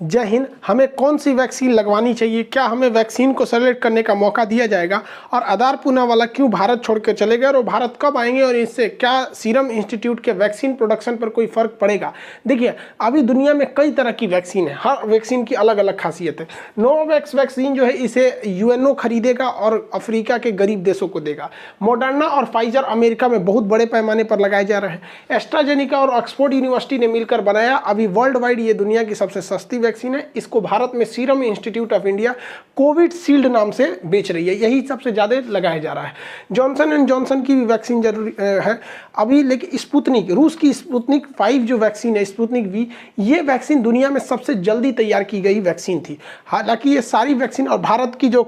जय हिंद। हमें कौन सी वैक्सीन लगवानी चाहिए, क्या हमें वैक्सीन को सेलेक्ट करने का मौका दिया जाएगा, और आधार पूना वाला क्यों भारत छोड़ के चले गए और भारत कब आएंगे, और इससे क्या सीरम इंस्टीट्यूट के वैक्सीन प्रोडक्शन पर कोई फर्क पड़ेगा। देखिए, अभी दुनिया में कई तरह की वैक्सीन है, हर वैक्सीन की अलग अलग खासियत है। नोवावैक्स वैक्सीन जो है इसे यूएनओ खरीदेगा और अफ्रीका के गरीब देशों को देगा। मॉडर्ना और फाइजर अमेरिका में बहुत बड़े पैमाने पर लगाए जा रहे हैं। एस्ट्राजेनिका और ऑक्सफोर्ड यूनिवर्सिटी ने मिलकर बनाया, अभी वर्ल्ड वाइड ये दुनिया की सबसे सस्ती वैक्सीन है। इसको भारत में serum institute of India Covishield नाम से बेच रही है, यही सबसे ज़्यादा लगाया जा रहा है। जॉनसन एंड जॉनसन की भी वैक्सीन जरूरी है अभी, लेकिन स्पुतनिक, रूस की स्पुतनिक 5 जो वैक्सीन है, स्पुतनिक वी, ये वैक्सीन दुनिया में सबसे जल्दी तैयार की गई वैक्सीन थी। हालांकि ये सारी वैक्सीन और भारत की जो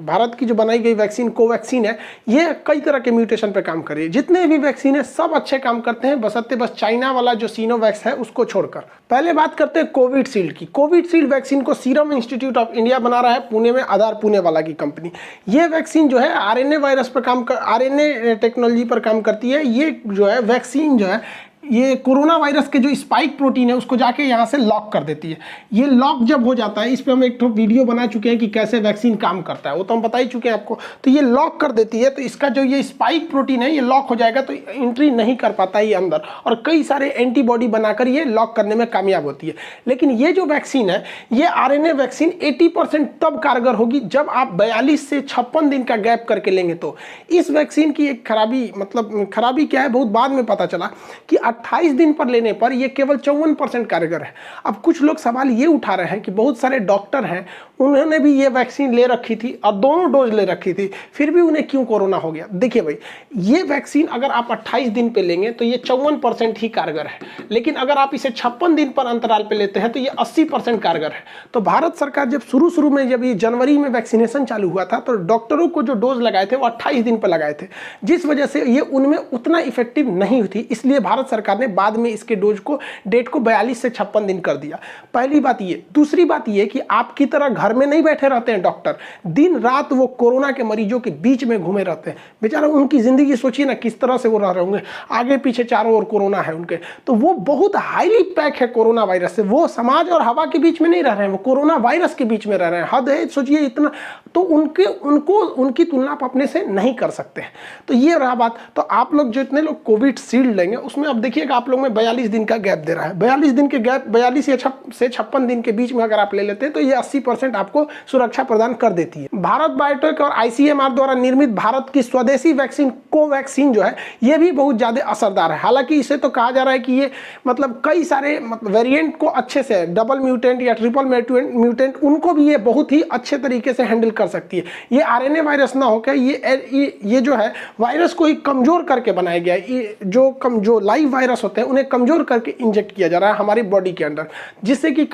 भारत की जो बनाई गई वैक्सीन कोवैक्सीन है, ये कई तरह के म्यूटेशन पर काम कर रही है। जितने भी वैक्सीन है सब अच्छे काम करते हैं, बशर्ते बस चाइना वाला जो सीनोवैक्स है उसको छोड़कर। पहले बात करते हैं कोविशील्ड की। कोविशील्ड वैक्सीन को सीरम इंस्टीट्यूट ऑफ इंडिया बना रहा है, पुणे में, आधार पुणे वाला की कंपनी। ये वैक्सीन जो है आरएनए वायरस पर आरएनए टेक्नोलॉजी पर काम करती है। ये जो है वैक्सीन जो है ये कोरोना वायरस के जो स्पाइक प्रोटीन है उसको जाके यहाँ से लॉक कर देती है। ये लॉक जब हो जाता है, इस पर हम एक तो वीडियो बना चुके हैं कि कैसे वैक्सीन काम करता है, वो तो हम बता ही चुके हैं आपको। तो ये लॉक कर देती है, तो इसका जो ये स्पाइक प्रोटीन है ये लॉक हो जाएगा, तो एंट्री नहीं कर पाता ये अंदर, और कई सारे एंटीबॉडी बनाकर ये लॉक करने में कामयाब होती है। लेकिन ये जो वैक्सीन है, ये आरएनए वैक्सीन 80% तब कारगर होगी जब आप 42 से 56 दिन का गैप करके लेंगे। तो इस वैक्सीन की एक खराबी, मतलब खराबी क्या है, बहुत बाद में पता चला कि 28 दिन पर लेने पर यह केवल 54% कारगर है। अब कुछ लोग सवाल ये उठा रहे हैं कि बहुत सारे डॉक्टर हैं, उन्होंने भी ये वैक्सीन ले रखी थी और दोनों डोज ले रखी थी, फिर भी उन्हें क्यों कोरोना हो गया। देखिए भाई, ये वैक्सीन अगर आप 28 दिन पे लेंगे तो ये 54% ही कारगर है, लेकिन अगर आप इसे 56 दिन पर अंतराल पे लेते हैं तो ये 80% कारगर है। तो भारत सरकार जब शुरू में, जब ये जनवरी में वैक्सीनेशन चालू हुआ था, तो डॉक्टरों को जो डोज लगाए थे वो 28 दिन पर लगाए थे, जिस वजह से ये उनमें उतना इफेक्टिव नहीं थी। इसलिए भारत सरकार ने बाद में इसके डोज को, डेट को 42 से 56 दिन कर दिया। पहली बात ये। दूसरी बात ये कि आपकी तरह घर में नहीं बैठे रहते हैं डॉक्टर, दिन रात वो कोरोना के मरीजों के बीच में घूमे रहते हैं। बेचारा, उनकी जिंदगी सोचिए ना किस तरह से वो रह रहे होंगे, आगे पीछे चारों ओर कोरोना है उनके, तो वो बहुत हाईली पैक है कोरोना वायरस से। वो समाज और हवा के बीच में नहीं रह रहे हैं, वो कोरोना वायरस के बीच में रह रहे हैं। हद है, सोचिए इतना। तो उनकी तुलना आप अपने से नहीं कर सकते हैं। तो ये रहा बात। तो आप लोग जितने लोग कोविशील्ड लेंगे उसमें अब देखिएगा आप लोग में 42 दिन का गैप दे रहा है। 42 दिन के गैप, 42 से 56 दिन के बीच में अगर आप ले लेते हैं तो ये 80% आपको सुरक्षा प्रदान कर देती है। भारत बायोटेक और आईसीएमआर द्वारा निर्मित भारत की स्वदेशी वैक्सीन कोवैक्सीन जो है ये भी बहुत ज्यादा असरदार है। हालांकि इसे तो कहा जा रहा है कि ये मतलब कई सारे वेरिएंट को अच्छे से, डबल म्यूटेंट या ट्रिपल म्यूटेंट, उनको भी ये बहुत ही अच्छे तरीके से हैंडल कर सकती है। ये आरएनए वायरस ना होकर ये जो है वायरस को ही कमजोर करके बनाया गया है। ये जो लाइव वायरस होते हैं उन्हें कमजोर करके इंजेक्ट किया जा रहा है हमारी बॉडी के अंदर, जिससे कि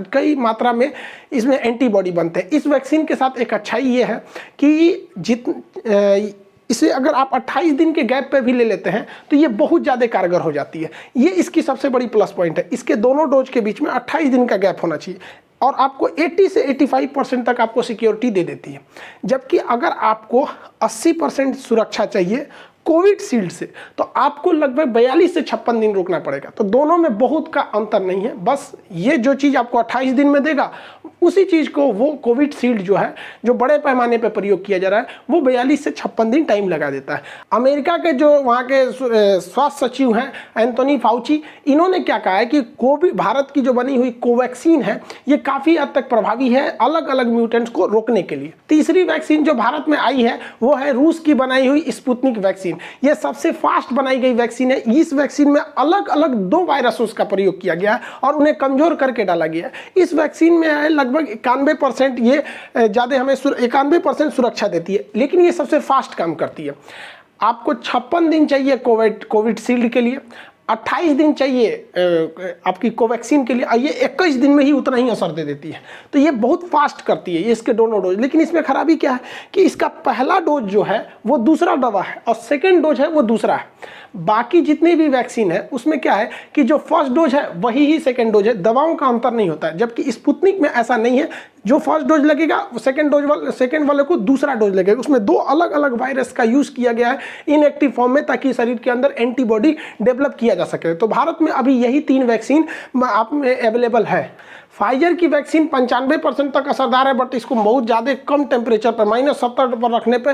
कई मात्रा में इसमें एंटीबॉडी बनते हैं। इस वैक्सीन के साथ एक अच्छाई ये है कि इसे अगर आप 28 दिन के गैप पे भी ले लेते हैं तो ये बहुत ज़्यादा कारगर हो जाती है। ये इसकी सबसे बड़ी प्लस पॉइंट है। इसके दोनों डोज के बीच में 28 दिन का गैप होना चाहिए और आपको 80 से 85% तक आपको सिक्योरिटी दे देती है। जबकि अगर आपको 80% सुरक्षा चाहिए कोविशील्ड से तो आपको लगभग 42 से 56 दिन रुकना पड़ेगा। तो दोनों में बहुत का अंतर नहीं है, बस ये जो चीज़ आपको 28 दिन में देगा उसी चीज़ को वो कोविशील्ड जो है, जो बड़े पैमाने पर प्रयोग किया जा रहा है, वो 42 से 56 दिन टाइम लगा देता है। अमेरिका के जो वहाँ के स्वास्थ्य सचिव हैं एंथोनी फाउची, इन्होंने क्या कहा है कि भारत की जो बनी हुई कोवैक्सीन है ये काफ़ी हद तक प्रभावी है अलग अलग म्यूटेंट्स को रोकने के लिए। तीसरी वैक्सीन जो भारत में आई है वो है रूस की बनाई हुई स्पुतनिक वैक्सीन। यह सबसे फास्ट बनाई गई वैक्सीन है। इस वैक्सीन में अलग अलग 2 वायरसों का प्रयोग किया गया है और उन्हें कमजोर करके डाला गया है। इस वैक्सीन में है लगभग 91%, ये ज़्यादा हमें 91% सुरक्षा देती है, लेकिन ये सबसे फास्ट काम करती है। आपको 56 दिन चाहिए कोविशील्ड के लिए, 28 दिन चाहिए आपकी कोवैक्सीन के लिए, ये 21 दिन में ही उतना ही असर दे देती है। तो ये बहुत फास्ट करती है ये इसके दोनों डोज। लेकिन इसमें खराबी क्या है कि इसका पहला डोज जो है वो दूसरा दवा है और सेकेंड डोज है वो दूसरा है। बाकी जितनी भी वैक्सीन है उसमें क्या है कि जो फर्स्ट डोज है वही ही सेकेंड डोज है, दवाओं का अंतर नहीं होता है। जबकि स्पुतनिक में ऐसा नहीं है, जो फर्स्ट डोज लगेगा सेकेंड वाले को दूसरा डोज लगेगा। उसमें दो अलग अलग वायरस का यूज किया गया है इनएक्टिव फॉर्म में, ताकि शरीर के अंदर एंटीबॉडी डेवलप किया जा सके। तो भारत में अभी यही 3 वैक्सीन आप में अवेलेबल है। फाइजर की वैक्सीन 95% तक असरदार है, बट इसको बहुत ज़्यादा कम टेम्परेचर पर -70 पर रखने पे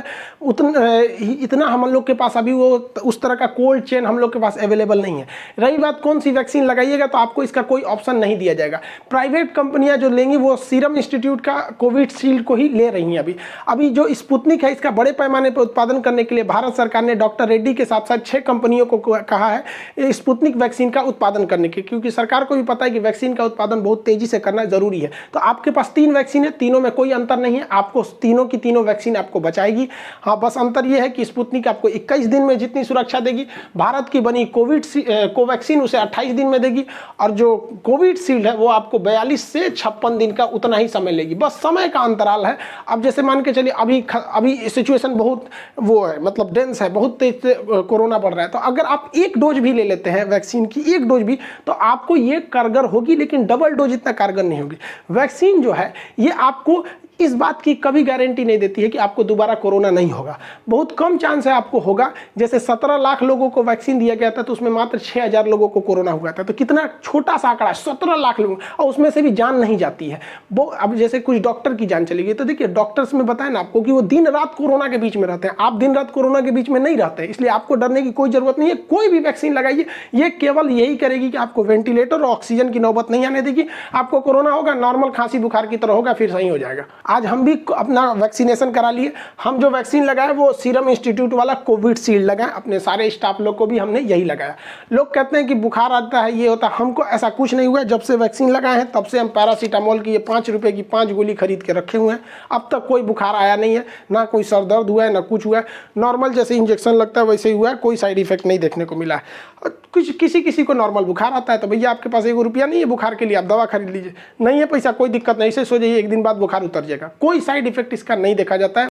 इतना हम लोग के पास अभी वो उस तरह का कोल्ड चेन हम लोग के पास अवेलेबल नहीं है। रही बात कौन सी वैक्सीन लगाइएगा, तो आपको इसका कोई ऑप्शन नहीं दिया जाएगा। प्राइवेट कंपनियां जो लेंगी वो सीरम इंस्टीट्यूट का कोविशील्ड को ही ले रही हैं। अभी जो स्पुतनिक है इसका बड़े पैमाने पर उत्पादन करने के लिए भारत सरकार ने डॉक्टर रेड्डी के साथ साथ 6 कंपनियों को कहा है स्पुतनिक वैक्सीन का उत्पादन करने के, क्योंकि सरकार को भी पता है कि वैक्सीन का उत्पादन बहुत तेजी से करना जरूरी है। तो आपके पास 3 वैक्सीन है, तीनों में कोई अंतर नहीं है, आपको तीनों की तीनों वैक्सीन आपको बचाएगी। हाँ, बस अंतर यह है कि स्पुतनिक आपको 21 दिन में जितनी सुरक्षा देगी, भारत की बनी कोवैक्सीन उसे 28 दिन में देगी, और जो कोविशील्ड है वो आपको 42 से 56 दिन का उतना ही समय लेगी। बस समय का अंतराल है। अब जैसे मान के चलिए अभी सिचुएशन बहुत वो है, मतलब डेंस है, बहुत तेज से कोरोना बढ़ रहा है। तो अगर आप 1 डोज भी ले लेते हैं वैक्सीन की, 1 डोज भी, तो आपको ये कारगर होगी, लेकिन डबल डोज इतना कारगर नहीं होगी। वैक्सीन जो है ये आपको इस बात की कभी गारंटी नहीं देती है कि आपको दोबारा कोरोना नहीं होगा। बहुत कम चांस है आपको होगा। जैसे 17 लाख लोगों को वैक्सीन दिया गया था तो उसमें मात्र 6000 लोगों को कोरोना हुआ था। तो कितना छोटा सा आंकड़ा, 17 लाख लोगों, और उसमें से भी जान नहीं जाती है वो। अब जैसे कुछ डॉक्टर की जान चली गई, तो देखिए डॉक्टर्स में बताया ना आपको कि वो दिन रात कोरोना के बीच में रहते हैं। आप दिन रात कोरोना के बीच में नहीं रहते हैं, इसलिए आपको डरने की कोई जरूरत नहीं है। कोई भी वैक्सीन लगाइए, ये केवल यही करेगी कि आपको वेंटिलेटर और ऑक्सीजन की नौबत नहीं आने देगी। आपको कोरोना होगा, नॉर्मल खांसी बुखार की तरह होगा, फिर सही हो जाएगा। आज हम भी अपना वैक्सीनेशन करा लिए। हम जो वैक्सीन लगाए वो सीरम इंस्टीट्यूट वाला कोविशील्ड लगाए, अपने सारे स्टाफ लोग को भी हमने यही लगाया। लोग कहते हैं कि बुखार आता है, ये होता है, हमको ऐसा कुछ नहीं हुआ। जब से वैक्सीन लगाए हैं तब से हम पैरासीटामोल की ये 5 रुपए की 5 गोली खरीद के रखे हुए हैं। अब तक कोई बुखार आया नहीं है, ना कोई सर दर्द हुआ है, ना कुछ हुआ है। नॉर्मल जैसे इंजेक्शन लगता है वैसे ही हुआ है, कोई साइड इफेक्ट नहीं देखने को मिला है। किसी को नॉर्मल बुखार आता है तो भैया आपके पास 1 रुपया नहीं है बुखार के लिए, आप दवा खरीद लीजिए। नहीं है पैसा, कोई दिक्कत नहीं, से सो जाइए, 1 दिन बाद बुखार उतर जाएगा। कोई साइड इफेक्ट इसका नहीं देखा जाता है।